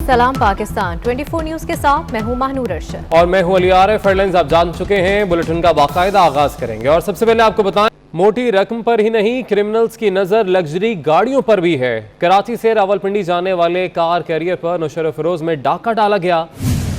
सलाम पाकिस्तान 24 न्यूज के साथ मैं हूं महानूर अरशद और मैं हूं अली आरिफ। हेडलाइंस आप जान चुके हैं, बुलेटिन का बाकायदा आगाज करेंगे और सबसे पहले आपको बताएं, मोटी रकम पर ही नहीं क्रिमिनल्स की नजर लग्जरी गाड़ियों पर भी है। कराची से रावलपिंडी जाने वाले कार कैरियर पर नौशेरा फिरोज में डाका डाला गया।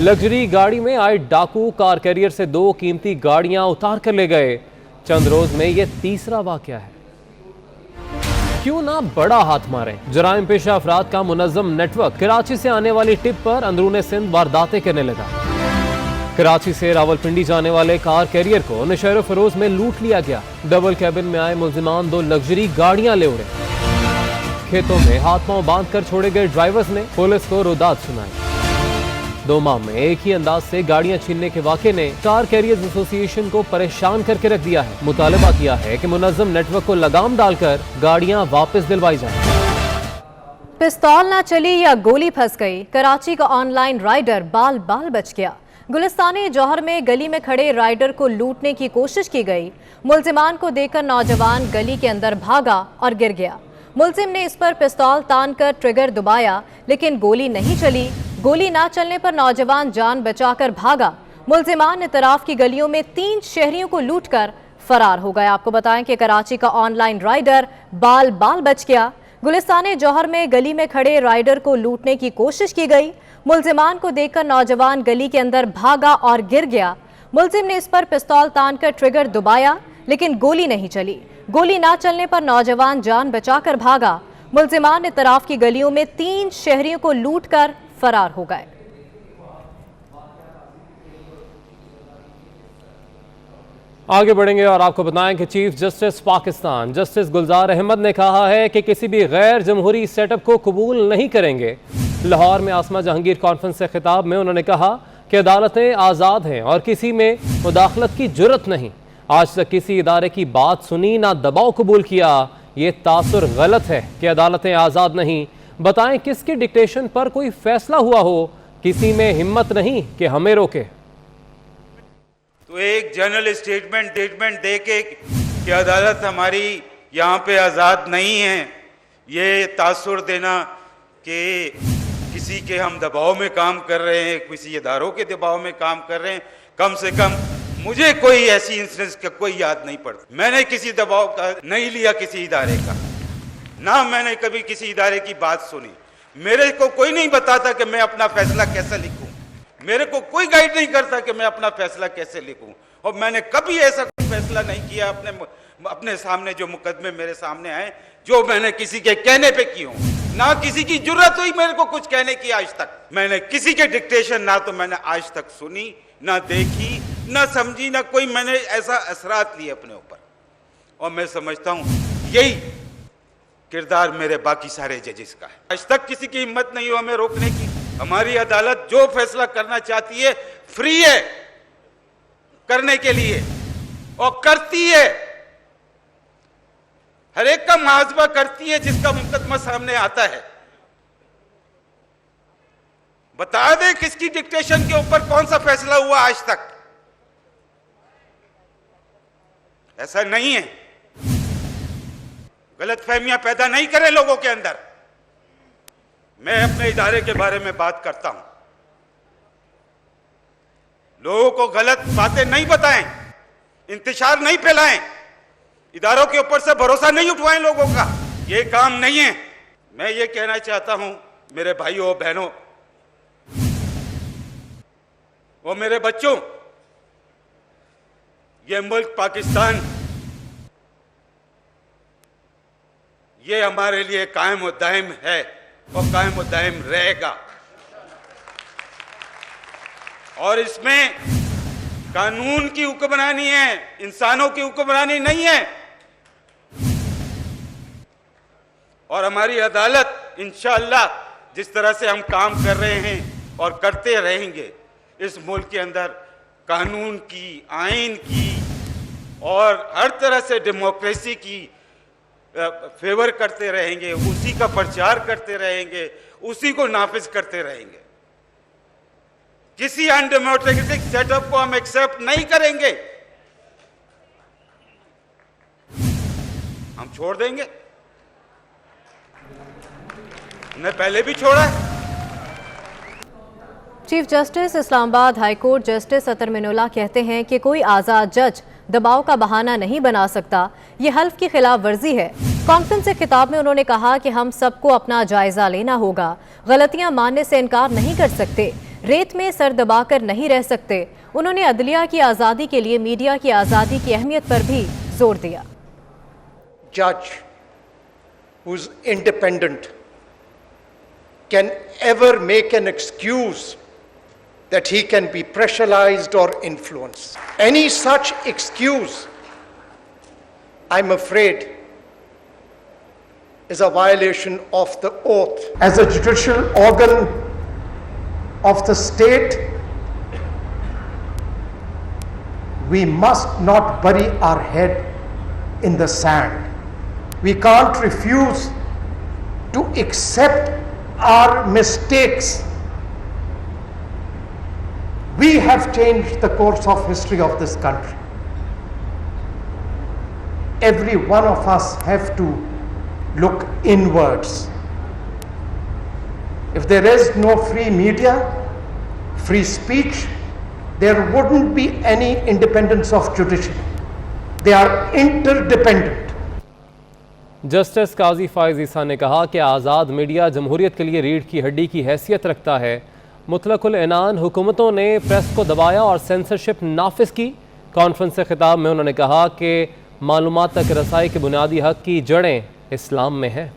लग्जरी गाड़ी में आए डाकू कार कैरियर से 2 कीमती गाड़ियां उतार कर ले गए। चंद रोज में यह तीसरा वाकया है। क्यों ना बड़ा हाथ मारे। जराइम पेशा अफराद का मुनज़्ज़म नेटवर्क कराची से आने वाली टिप पर अंदरूने सिंध वारदातें करने लगा। कराची से रावलपिंडी जाने वाले कार कैरियर को नौशेरा फिरोज में लूट लिया गया। डबल कैबिन में आए मुल्जिमान 2 लग्जरी गाड़ियां ले उड़े। खेतों में हाथ पांव बांध कर छोड़े गए ड्राइवर्स ने पुलिस को रुदात सुनाई। 2 माह में एक ही अंदाज से गाड़ियां छीनने के वाक़े ने कार कैरियर्स एसोसिएशन को परेशान करके रख दिया है। मुतालबा किया है कि मुनज़्ज़म नेटवर्क को लगाम डालकर गाड़ियां वापस दिलवाई जाएं। पिस्तौल ना चली या गोली फंस गई, कराची का ऑनलाइन राइडर बाल बाल बच गया। गुलिस्तानी जौहर में गली में खड़े राइडर को लूटने की कोशिश की गई। मुल्जिमान को देखकर नौजवान गली के अंदर भागा और गिर गया। मुल्जिम ने इस पर पिस्तौल तान कर ट्रिगर दबाया, लेकिन गोली नहीं चली। गोली ना चलने पर नौजवान जान बचाकर भागा। मुल्जिमान इतराफ की गलियों में 3 शहरियों को लूटकर फरार हो गया। आपको बताएं कि कराची का ऑनलाइन राइडर बाल बाल बच गया। गुलिस्तानी जौहर में गली में खड़े राइडर को लूटने की कोशिश की गई। मुल्जिमान को देखकर नौजवान गली के अंदर भागा और गिर गया। मुल्जिम ने इस पर पिस्तौल तान कर ट्रिगर दबाया, लेकिन गोली नहीं चली। गोली ना चलने पर नौजवान जान बचाकर भागा। मुल्जिमान इतराफ की गलियों में 3 शहरियों को लूटकर फरार हो गए। आगे बढ़ेंगे और आपको बताएं कि चीफ जस्टिस पाकिस्तान जस्टिस गुलजार अहमद ने कहा है कि किसी भी गैर जमहूरी सेटअप को कबूल नहीं करेंगे। लाहौर में आसमा जहांगीर कॉन्फ्रेंस से खिताब में उन्होंने कहा कि अदालतें आज़ाद हैं और किसी में मुदाखलत की जुर्रत नहीं। आज तक किसी इदारे की बात सुनी ना दबाव कबूल किया। ये तासुर गलत है कि अदालतें आज़ाद नहीं। बताएं किसकी डिक्टेशन पर कोई फैसला हुआ हो। किसी में हिम्मत नहीं कि हमें रोके। तो एक जनरल स्टेटमेंट दे के कि अदालत हमारी यहाँ पे आज़ाद नहीं है, ये तासुर देना कि किसी के हम दबाव में काम कर रहे हैं, किसी इदारों के दबाव में काम कर रहे हैं। कम से कम मुझे कोई ऐसी इंसिडेंस का कोई याद नहीं पड़ता। मैंने किसी दबाव का नहीं लिया किसी इदारे का, ना मैंने कभी किसी इदारे की बात सुनी। मेरे को कोई नहीं बताता कि मैं अपना फैसला कैसे लिखूं। मेरे को कोई गाइड नहीं करता कि मैं अपना फैसला कैसे लिखूं। और मैंने कभी ऐसा कोई फैसला नहीं किया अपने सामने जो मुकदमे मेरे सामने आए, जो मैंने किसी के कहने पे की हूं। ना किसी की जरूरत हुई मेरे को कुछ कहने की आज तक। मैंने किसी के डिक्टेशन ना तो मैंने आज तक सुनी, ना देखी, ना समझी, ना कोई मैंने ऐसा असरात लिए अपने ऊपर। और मैं समझता हूं यही किरदार मेरे बाकी सारे जजेस का है। आज तक किसी की हिम्मत नहीं हो हमें रोकने की। हमारी अदालत जो फैसला करना चाहती है फ्री है करने के लिए, और करती है। हर एक का मुआवजा करती है जिसका मुकदमा सामने आता है। बता दे किसकी डिक्टेशन के ऊपर कौन सा फैसला हुआ आज तक। ऐसा नहीं है। गलतफहमियां पैदा नहीं करें लोगों के अंदर। मैं अपने इदारे के बारे में बात करता हूं। लोगों को गलत बातें नहीं बताएं, इंतशार नहीं फैलाएं, इदारों के ऊपर से भरोसा नहीं उठवाएं लोगों का। ये काम नहीं है। मैं ये कहना चाहता हूं मेरे भाइयों बहनों और मेरे बच्चों, ये मुल्क पाकिस्तान, ये हमारे लिए कायम और दायम है और कायम और दायम रहेगा। और इसमें कानून की हुक्मरानी है, इंसानों की हुक्मरानी नहीं है। और हमारी अदालत इंशाअल्लाह जिस तरह से हम काम कर रहे हैं और करते रहेंगे, इस मुल्क के अंदर कानून की, आइन की और हर तरह से डेमोक्रेसी की फेवर करते रहेंगे, उसी का प्रचार करते रहेंगे, उसी को नाफिज करते रहेंगे। किसी अनडेमोक्रेटिक सेटअप को हम एक्सेप्ट नहीं करेंगे। हम छोड़ देंगे। हमने पहले भी छोड़ा है। Chief justice Islamabad high court justice Athar Minallah कहते हैं कि कोई आज़ाद जज दबाव का बहाना नहीं बना सकता, ये हल्फ की खिलाफ वर्जी है। कॉन्फ्रेंस से खिताब में उन्होंने कहा कि हम सबको अपना जायजा लेना होगा, गलतियां मानने से इनकार नहीं कर सकते, रेत में सर दबाकर नहीं रह सकते। उन्होंने अदलिया की आज़ादी के लिए मीडिया की आज़ादी की अहमियत पर भी जोर दिया। Judge who's independent can ever make an excuse that he can be pressurized or influenced. Any such excuse, I'm afraid, is a violation of the oath. As a judicial organ of the state, we must not bury our head in the sand. We can't refuse to accept our mistakes. We have changed the course of history of this country. Every one of us have to look inwards. If there is no free media, free speech, there wouldn't be any independence of judiciary. They are interdependent. Justice Qazi Faez Isa ने कहा कि आज़ाद media जमहूरियत के लिए रीढ़ की हड्डी की हैसियत रखता है। मुतलकुल इनान हुकूमतों ने प्रेस को दबाया और सेंसरशिप नाफिज की। कॉन्फ्रेंस से खिताब में उन्होंने कहा कि मालूमात तक रसाई के बुनियादी हक की जड़ें इस्लाम में हैं।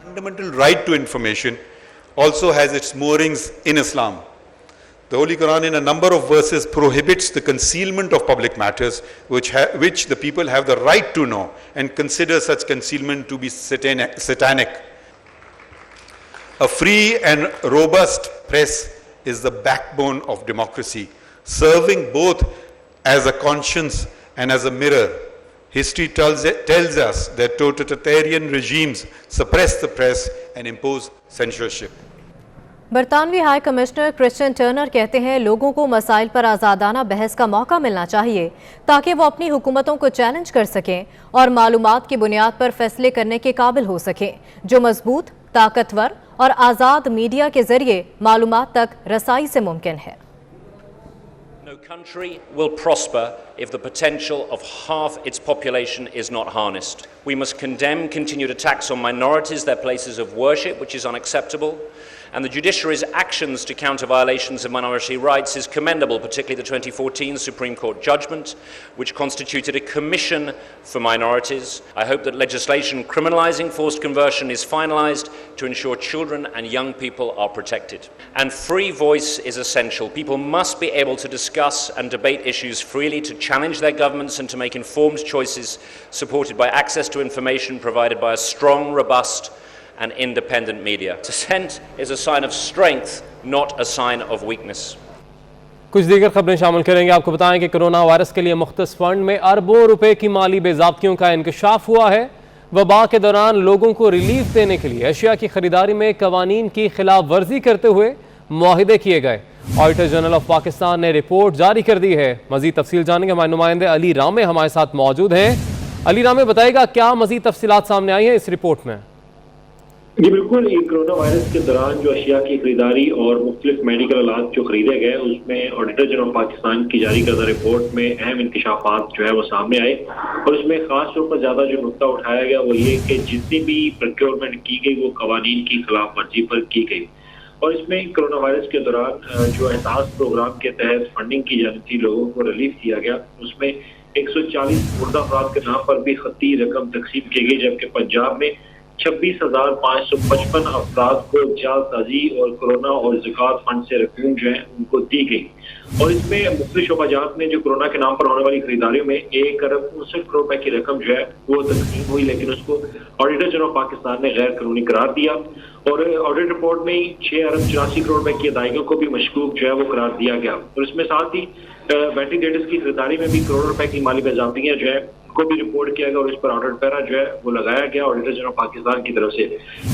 Fundamental right to information also has its moorings in Islam. The Holy Quran in a number of verses prohibits the concealment of public matters which the people have the right to know and consider such concealment to be satanic. A free and robust press is the backbone of democracy, serving both as a conscience and as a mirror. History tells us that totalitarian regimes suppress the press and impose censorship. बरतानवी high commissioner Christian Turner कहते हैं लोगों को मसाइल पर आज़ादाना बहस का मौका मिलना चाहिए ताकि वो अपनी हुकूमतों को चैलेंज कर सकें और मालूमात की बुनियाद पर फैसले करने के काबिल हो सकें, जो मजबूत, ताकतवर और आज़ाद मीडिया के जरिए मालूमात तक रसाई से मुमकिन है। No country will prosper if the potential of half its population is not harnessed. We must condemn continued attacks on minorities, their places of worship, which is unacceptable. And the judiciary's actions to counter violations of minority rights is commendable, particularly the 2014 Supreme Court judgment, which constituted a commission for minorities. I hope that legislation criminalising forced conversion is finalised to ensure children and young people are protected. And free voice is essential. People must be able to discuss and debate issues freely, to challenge their governments and to make informed choices supported by access to information provided by a strong, robust and independent media. Dissent is a sign of strength, not a sign of weakness. कुछ दीगर खबरें शामिल करेंगे। आपको बताएं कि corona virus के लिए मुख्तस फंड में अरबों रुपए की माली बेज़ाब्तियों का इंकशाफ हुआ है। वबा के दौरान लोगों को रिलीफ देने के लिए अशिया की खरीदारी में कवानीन की खिलाफ वर्जी करते हुए मुआहिदे किए गए। ऑडिटर जनरल ऑफ पाकिस्तान ने रिपोर्ट जारी कर दी है। मजीद तफसील जानेंगे, हमारे नुमाइंदे अली रामे हमारे साथ मौजूद हैं। अली रामे, बताएगा क्या मजीद तफसीलात सामने आई हैं इस रिपोर्ट में? जी बिल्कुल, कोरोना वायरस के दौरान जो अशिया की खरीदारी और मुख्तलिफ मेडिकल आलात जो खरीदे गए उसमें ऑडिटर जनरल पाकिस्तान की जारी करदा रिपोर्ट में अहम इंकशाफात जो है वो सामने आए और उसमें खास तौर पर ज्यादा जो नुकता उठाया गया वो ये कि जितनी भी प्रोक्योरमेंट की गई वो कवानीन की खिलाफ वर्जी पर की गई। और इसमें कोरोना वायरस के दौरान जो एहसास प्रोग्राम के तहत फंडिंग की जानी थी, लोगों को रिलीफ दिया गया, उसमें 140 मुर्दा अफराद के नाम पर भी खती रकम तकसीम की गई, जबकि पंजाब में 26,555 अफराद को जालसाजी और कोरोना और ज़कात फंड से रकूम जो है उनको दी गई। और इसमें मुख्तलिफ शोबाजात में जो कोरोना के नाम पर होने वाली खरीदारियों में 1 अरब 59 करोड़ रुपए की रकम जो है वो तकसीम हुई, लेकिन उसको ऑडिटर जनरल पाकिस्तान ने गैर कानूनी करार दिया और ऑडिट रिपोर्ट में 6 अरब 84 करोड़ रुपए की अदायगियों को भी मशकूक जो है वो करार दिया गया। और इसमें साथ ही वेंटिलेटर्स की खरीदारी में भी करोड़ों रुपए की माली बेज़ाब्तियां जो है को भी रिपोर्ट किया गया और इस पर ऑडिट पैरा जो है वो लगाया गया ऑडिटर जनरल पाकिस्तान की तरफ से।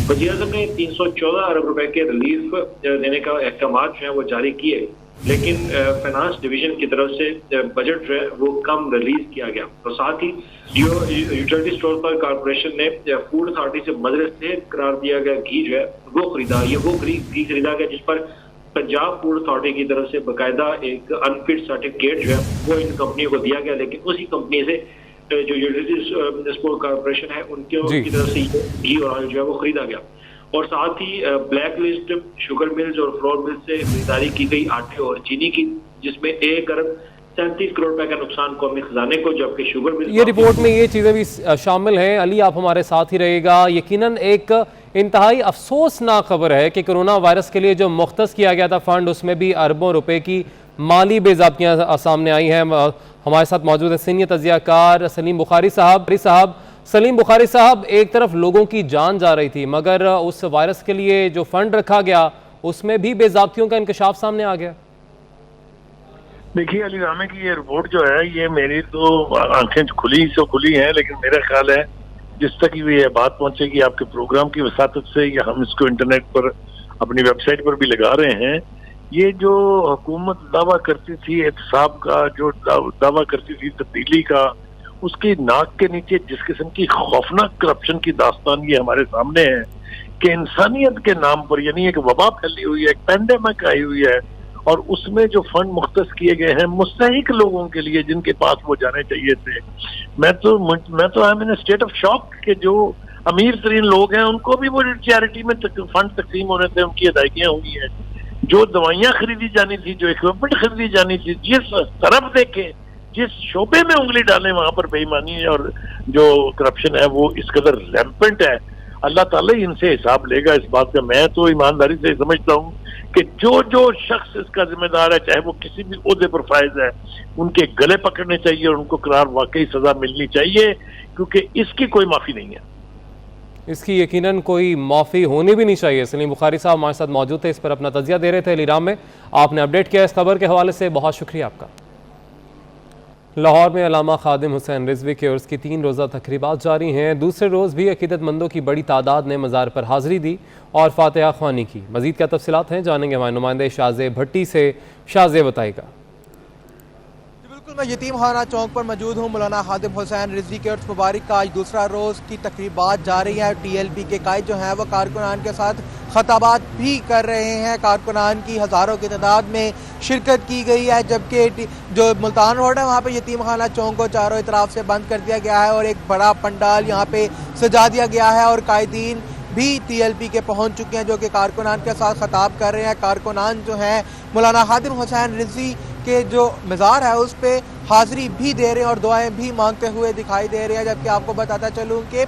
वज़ीर-ए-आज़म ने 314 अरब रुपए के रिलीफ देने का अहकाम जो है वो जारी किए, लेकिन फाइनेंस डिवीजन की तरफ से बजट जो है वो कम रिलीज किया गया। और साथ ही यूटिलिटी स्टोर पर कॉर्पोरेशन ने फूड अथॉरिटी से मदद से करार दिया गया घी जो है वो खरीदा, ये वो घी खरीदा गया जिस पर पंजाब फूड अथॉरिटी की तरफ से बाकायदा एक अनफिट सर्टिफिकेट जो है वो इन कंपनियों को दिया गया, लेकिन उसी कंपनी से जो यूटिलिटीज म्युनिसिपल कॉर्पोरेशन है उनकी तरफ से घी और ऑयल जो है वो खरीदा गया। और साथ ही ब्लैक लिस्ट शुगर मिल्स और फ्लोर मिल्स से खरीदारी की गई आटे और चीनी की, जिसमें 1 अरब 37 करोड़ रुपए का नुकसान कौमी खजाने को, जबकि शुगर मिल ये रिपोर्ट में ये चीज़ें भी शामिल हैं। अली, आप हमारे साथ ही रहेगा। यकीनन एक इंतहाई अफसोसनाक खबर है कि कोरोना वायरस के लिए जो मुख्तस किया गया था फंड, उसमें भी अरबों रुपए की माली बेज़ाब्तियाँ सामने आई हैं। हमारे साथ मौजूद है सीनियर तजियाकार सलीम बुखारी साहब। सलीम बुखारी साहब, एक तरफ लोगों की जान जा रही थी, मगर उस वायरस के लिए जो फंड रखा गया उसमें भी बेज़ाब्तियों का इंकशाफ सामने आ गया। देखिए अली रामे की ये रिपोर्ट जो है, ये मेरी तो आंखें खुली हैं, लेकिन मेरा ख्याल है जिस तक ये बात पहुंचेगी आपके प्रोग्राम की वसातत से, या हम इसको इंटरनेट पर अपनी वेबसाइट पर भी लगा रहे हैं, ये जो हुकूमत दावा करती थी एहतसाब का, जो दावा करती थी तब्दीली का, उसकी नाक के नीचे जिस किस्म की खौफनाक करप्शन की दास्तान ये हमारे सामने है कि इंसानियत के नाम पर, यानी एक वबा फैली हुई है, एक पैंडेमिक आई हुई है, और उसमें जो फंड मुख्तस किए गए हैं मुस्तहिक लोगों के लिए जिनके पास वो जाने चाहिए थे। मैं तो I am in state of shock कि जो अमीर तरीन लोग हैं उनको भी वो चैरिटी में फंड तकसीम होने थे, उनकी अदायगियां हुई हैं। जो दवाइयां खरीदी जानी थी, जो इक्विपमेंट खरीदी जानी थी, जिस तरफ देखें, जिस शोबे में उंगली डालें, वहां पर बेईमानी है और जो करप्शन है वो इस कदर रैम्पेंट है। अल्लाह ताला ही इनसे हिसाब लेगा इस बात का। मैं तो ईमानदारी से समझता हूँ कि जो शख्स इसका जिम्मेदार है, चाहे वो किसी भी ओहदे पर फायज है, उनके गले पकड़ने चाहिए और उनको करार वाकई सजा मिलनी चाहिए, क्योंकि इसकी कोई माफी नहीं है। इसकी यकीनन कोई माफ़ी होनी भी नहीं चाहिए। सलीम बुखारी साहब हमारे साथ मौजूद थे, इस पर अपना तजिया दे रहे थे इलीराम में। आपने अपडेट किया इस खबर के हवाले से, बहुत शुक्रिया आपका। लाहौर में अल्लामा खादिम हुसैन रिजवी के उर्स की 3 रोज़ा तकरीबात जारी हैं। दूसरे रोज़ भी अकीदतमंदों की बड़ी तादाद ने मज़ार पर हाज़िरी दी और फातिहा ख्वानी की। मज़ीद क्या तफसीलात हैं, जानेंगे हमारे नुमाइंदे शाज़े भट्टी से। शाज़े बताएगा। बिल्कुल, मैं यतीम खाना चौक पर मौजूद हूँ। मौलाना खादिम हुसैन रिजवी के उर्स मुबारक का आज दूसरा रोज़ की तकरीबात जारी है। TLP के कायद जो हैं वो कारकुनान के साथ खताबात भी कर रहे हैं। कारकुनान की हज़ारों की तादाद में शिरकत की गई है, जबकि जो मुल्तान रोड है वहाँ पे यतीम खाना चौक को चारों तरफ से बंद कर दिया गया है और एक बड़ा पंडाल यहाँ पे सजा दिया गया है और कायदीन भी TLP के पहुँच चुके हैं, जो कि कारकुनान के साथ खताब कर रहे हैं। कारकुनान जो हैं मौलाना खादिम हुसैन रिजवी के जो मज़ार है उस पर हाज़िरी भी दे रहे हैं और दुआएं भी मांगते हुए दिखाई दे रहे हैं। जबकि आपको बताता चलूँ कि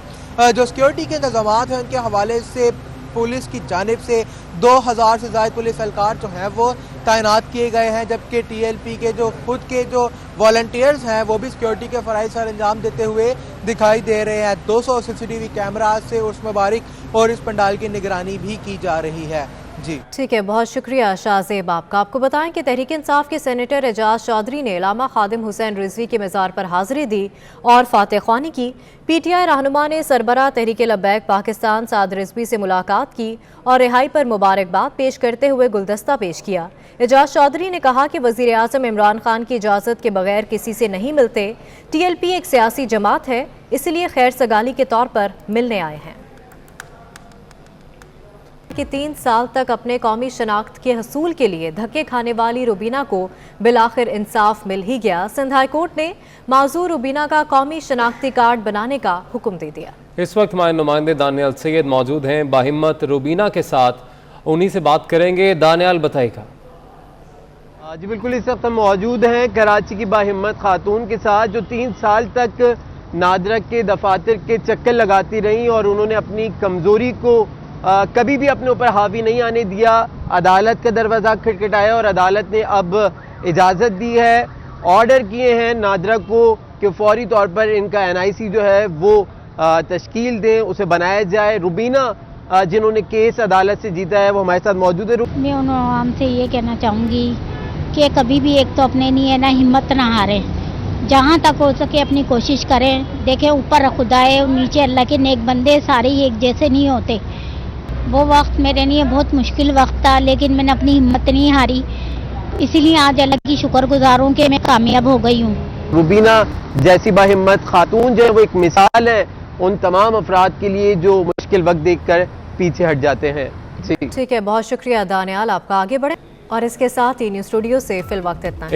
जो सिक्योरिटी के इंतजाम हैं उनके हवाले से पुलिस की जानिब से 2000 से ज़्यादा पुलिस एहलकार जो हैं वो तैनात किए गए हैं, जबकि TLP के जो खुद के जो वॉलंटियर्स हैं वो भी सिक्योरिटी के फ़राइज़ सर अंजाम देते हुए दिखाई दे रहे हैं। 200 CCTV कैमरा से उर्स मुबारक और इस पंडाल की निगरानी भी की जा रही है। जी ठीक है, बहुत शुक्रिया शाहजेब आपका। आपको बताएं कि तहरीक इंसाफ के सेनेटर एजाज चौधरी ने अल्लामा खादिम हुसैन रिजवी के मज़ार पर हाज़िरी दी और फातिहा ख्वानी की। PTI रहनुमा ने सरबराह तहरीक लब्बैक पाकिस्तान साद रिजवी से मुलाकात की और रिहाई पर मुबारकबाद पेश करते हुए गुलदस्ता पेश किया। एजाज चौधरी ने कहा कि वज़ीर आज़म इमरान खान की इजाज़त के बगैर किसी से नहीं मिलते। TLP एक सियासी जमात है, इसलिए खैर सगाली के तौर पर मिलने आए हैं। कि 3 साल तक अपने कौमी शनाख्त के हसूल के लिए धक्के खाने वाली रुबीना को बिलाखिर इंसाफ मिल ही गया। सिंध हाई कोर्ट ने माजूर रुबीना का कौमी शनाख्ती कार्ड बनाने का हुक्म दे दिया। इस वक्त हमारे नुमाइंदे दानियाल सैयद मौजूद हैं बाहिम्मत रुबीना के साथ, उन्हीं से बात करेंगे। दानियाल बताएगा। जी बिल्कुल, इस वक्त हम मौजूद हैं कराची की बाहिम्मत खातून के साथ जो 3 साल तक नादरक के दफातर के चक्कर लगाती रहीं और उन्होंने अपनी कमज़ोरी को कभी भी अपने ऊपर हावी नहीं आने दिया। अदालत का दरवाज़ा खटखटाया और अदालत ने अब इजाज़त दी है, ऑर्डर किए हैं नादरा को कि फौरी तौर पर इनका NIC जो है वो तश्कील दें, उसे बनाया जाए। रुबीना जिन्होंने केस अदालत से जीता है वो हमारे साथ मौजूद है। मैं उन आवाम से ये कहना चाहूँगी कि कभी भी एक तो अपने लिए ना हिम्मत ना हारें, जहाँ तक हो सके अपनी कोशिश करें। देखें ऊपर खुदा है, नीचे अल्लाह के नेक बंदे, सारे ही एक जैसे नहीं होते। वो वक्त मेरे लिए बहुत मुश्किल वक्त था, लेकिन मैंने अपनी हिम्मत नहीं हारी, इसीलिए आज अल्लाह की शुक्रगुजार हूँ कि मैं कामयाब हो गई हूँ। रुबीना जैसी बाहिम्मत खातून जो है वो एक मिसाल है उन तमाम अफराद के लिए जो मुश्किल वक्त देखकर पीछे हट जाते हैं। ठीक है, बहुत शुक्रिया दानियाल आपका। आगे बढ़े। और इसके साथ ही न्यूज़ स्टूडियो से फिल वक्त इतना ही।